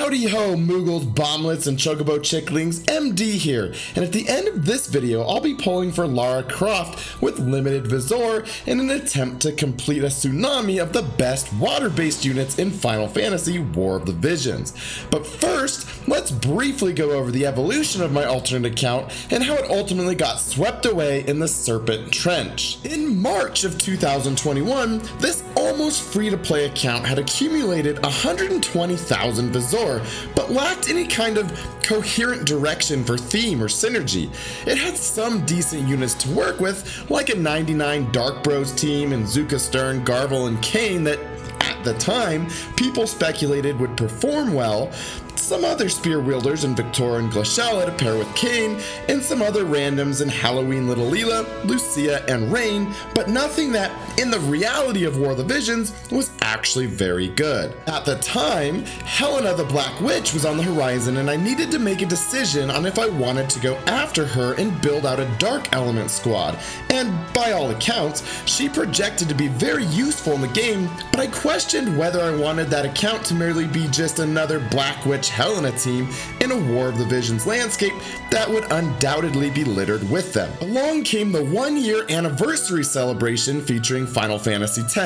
Howdy ho, Moogles, Bomblets, and Chocobo Chicklings, MD here, and at the end of this video, I'll be pulling for Lara Croft with limited Visiore in an attempt to complete a tsunami of the best water-based units in Final Fantasy War of the Visions. But first, let's briefly go over the evolution of my alternate account and how it ultimately got swept away in the Serpent Trench. In March of 2021, this almost free-to-play account had accumulated 120,000 Visiore, but lacked any kind of coherent direction for theme or synergy. It had some decent units to work with, like a 99 Dark Bros team and Zuka Stern, Garvel, and Kane that, at the time, people speculated would perform well, some other spear wielders in Victoria and Glaciala to pair with Kane, and some other randoms in Halloween Little Leela, Lucia, and Rain, but nothing that, in the reality of War of the Visions, was actually very good. At the time, Helena the Black Witch was on the horizon, and I needed to make a decision on if I wanted to go after her and build out a Dark Element squad, and by all accounts, she projected to be very useful in the game, but I questioned whether I wanted that account to merely be just another Black Witch Helena team in a War of the Visions landscape that would undoubtedly be littered with them. Along came the 1-year anniversary celebration featuring Final Fantasy X.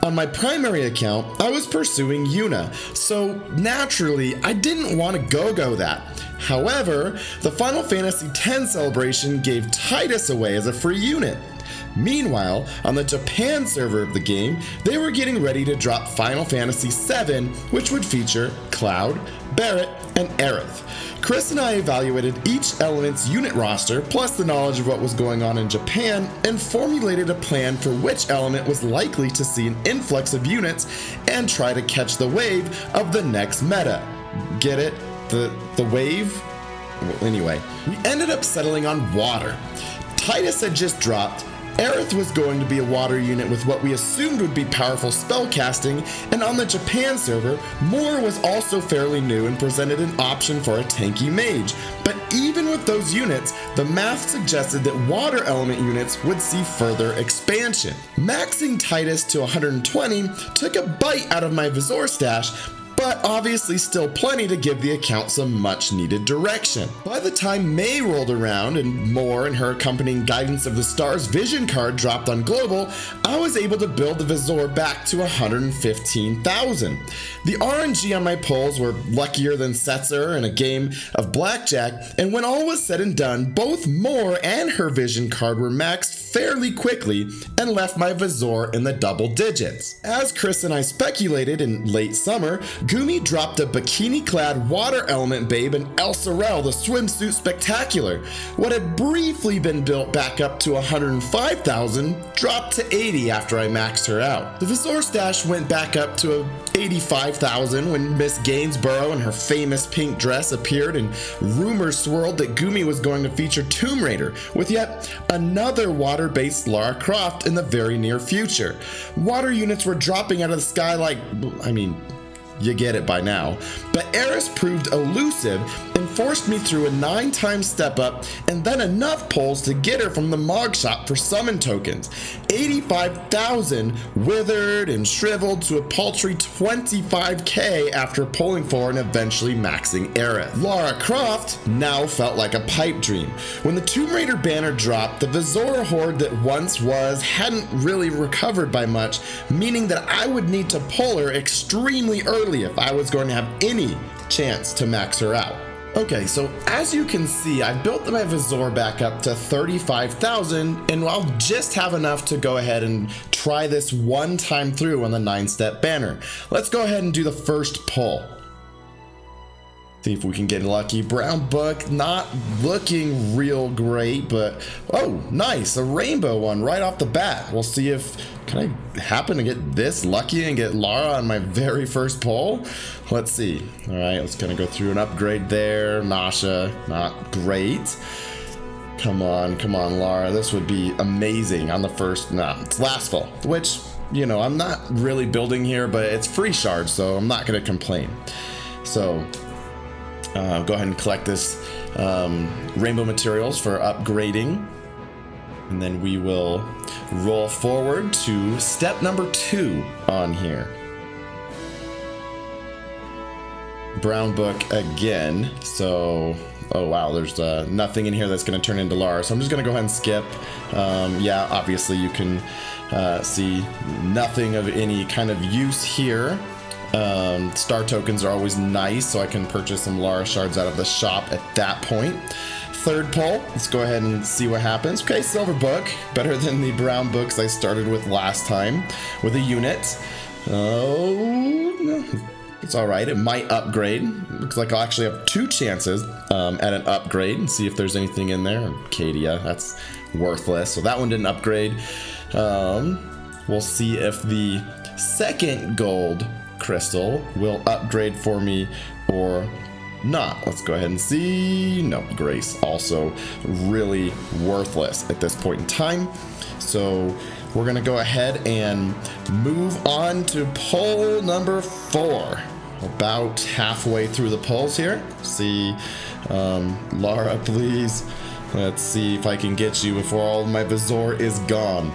On my primary account, I was pursuing Yuna, so naturally I didn't want to go that. However, the Final Fantasy X celebration gave Tidus away as a free unit. Meanwhile, on the Japan server of the game, they were getting ready to drop Final Fantasy VII, which would feature Cloud, Barret, and Aerith. Chris and I evaluated each element's unit roster, plus the knowledge of what was going on in Japan, and formulated a plan for which element was likely to see an influx of units and try to catch the wave of the next meta. Get it? The wave? Well, anyway, we ended up settling on water. Tidus had just dropped. Aerith was going to be a water unit with what we assumed would be powerful spellcasting, and on the Japan server, Moore was also fairly new and presented an option for a tanky mage. But even with those units, the math suggested that water element units would see further expansion. Maxing Tidus to 120 took a bite out of my Visiore stash, but obviously still plenty to give the account some much needed direction. By the time May rolled around and Moore and her accompanying Guidance of the Stars vision card dropped on Global, I was able to build the Visiore back to 115,000. The RNG on my pulls were luckier than Setzer in a game of blackjack, and when all was said and done, both Moore and her vision card were maxed fairly quickly and left my Visiore in the double digits. As Chris and I speculated in late summer, Gumi dropped a bikini-clad water element babe in Elsirelle, the Swimsuit Spectacular. What had briefly been built back up to 105,000 dropped to 80 after I maxed her out. The Visiore stash went back up to 85,000 when Miss Gainsborough in her famous pink dress appeared, and rumors swirled that Gumi was going to feature Tomb Raider, with yet another water-based Lara Croft in the very near future. Water units were dropping out of the sky like, you get it by now. But Aerith proved elusive and forced me through a 9-time step up and then enough pulls to get her from the Mog Shop for summon tokens. 85,000 withered and shriveled to a paltry 25k after pulling for and eventually maxing Aerith. Lara Croft now felt like a pipe dream. When the Tomb Raider banner dropped, the Visiore horde that once was hadn't really recovered by much, meaning that I would need to pull her extremely early if I was going to have any chance to max her out. Okay, so as you can see, I've built my Visiore back up to 35,000, and I'll just have enough to go ahead and try this one time through on the 9-step banner. Let's go ahead and do the first pull. See if we can get lucky. Brown book, not looking real great, but oh, nice, a rainbow one right off the bat. We'll see if, can I happen to get this lucky and get Lara on my very first pull? Let's see. All right, let's kind of go through an upgrade there. Nasha, not great. Come on, Lara. This would be amazing on the first, it's Lastful, which, you know, I'm not really building here, but it's free shards, so I'm not going to complain. So, go ahead and collect this rainbow materials for upgrading, and then we will roll forward to step number 2 on here. brown book again. So, oh wow, there's nothing in here that's going to turn into Lara. So I'm just going to go ahead and skip. Yeah, obviously you can see nothing of any kind of use here. Star tokens are always nice, so I can purchase some Lara shards out of the shop at that point. Third pull, let's go ahead and see what happens. Okay, silver book, better than the brown books I started with last time with a unit. Oh, no. It's all right. It might upgrade. Looks like I'll actually have 2 chances at an upgrade and see if there's anything in there. Cadia, that's worthless. So that one didn't upgrade. We'll see if the second gold crystal will upgrade for me or not. Let's go ahead and see. No, Grace also really worthless at this point in time. So we're gonna go ahead and move on to poll number 4. About halfway through the polls here. See, Lara, please. Let's see if I can get you before all of my Visiore is gone.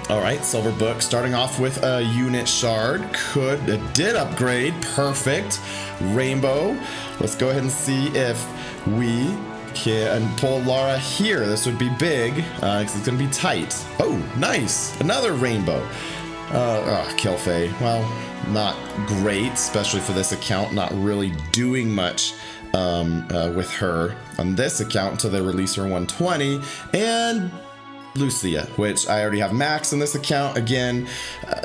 All right, silver book, starting off with a unit shard. It did upgrade, perfect. Rainbow, let's go ahead and see if we can pull Lara here. This would be big, because it's gonna be tight. Oh, nice, another rainbow. Kill Faye, well, not great, especially for this account, not really doing much with her on this account until they release her 120. And Lucia, which I already have max in this account. Again,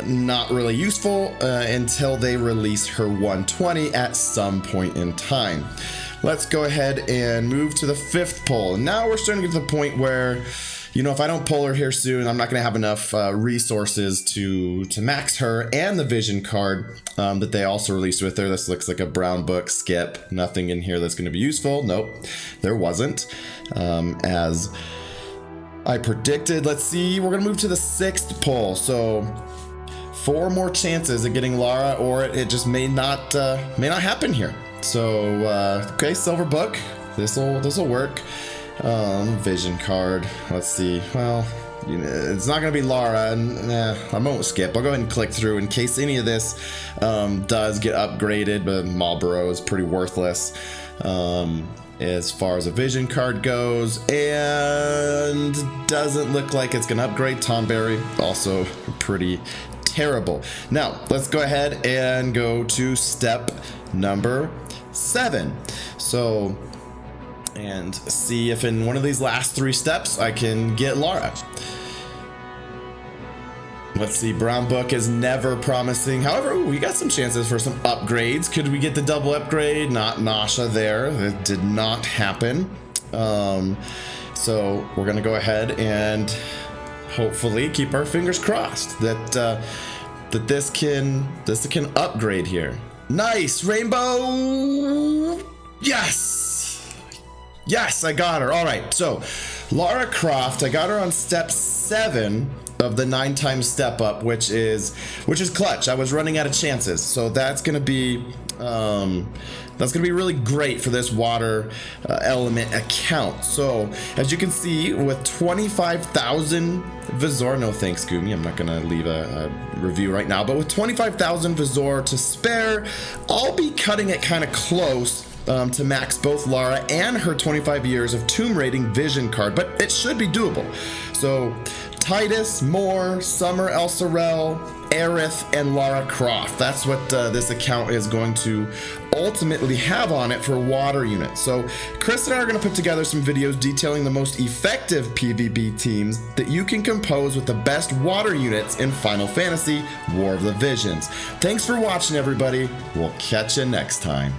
not really useful until they release her 120 at some point in time. Let's go ahead and move to the 5th pull. Now we're starting to get to the point where, you know, if I don't pull her here soon, I'm not going to have enough resources to max her and the vision card that they also released with her. This looks like a brown book. Skip. Nothing in here that's going to be useful. Nope, there wasn't. As I predicted. Let's see, we're gonna move to the 6th pull. So 4 more chances of getting Lara, or it just may not happen here. So okay, silver book. This'll work. Vision card. Let's see. Well, you know, it's not gonna be Lara, and I won't skip. I'll go ahead and click through in case any of this does get upgraded. But Marlboro is pretty worthless. As far as a vision card goes, and doesn't look like it's gonna upgrade. Tonberry, also pretty terrible. Now let's go ahead and go to step number 7. So, and see if in one of these last 3 steps I can get Lara. Let's see, brown book is never promising. However, we got some chances for some upgrades. Could we get the double upgrade? Not Nasha there. That did not happen. So we're gonna go ahead and hopefully keep our fingers crossed that that this can upgrade here. Nice, rainbow. Yes, I got her. All right, so Lara Croft, I got her on step 7 of the 9 times step up, which is clutch. I was running out of chances, so that's gonna be really great for this water element account. So as you can see, with 25,000 Visiore, no thanks Goomy, I'm not gonna leave a review right now, but with 25,000 Visiore to spare, I'll be cutting it kind of close to max both Lara and her 25 years of tomb raiding vision card, but it should be doable. So Tidus, Moore, Summer Elsirelle, Aerith, and Lara Croft. That's what this account is going to ultimately have on it for water units. So Chris and I are going to put together some videos detailing the most effective PvP teams that you can compose with the best water units in Final Fantasy War of the Visions. Thanks for watching, everybody. We'll catch you next time.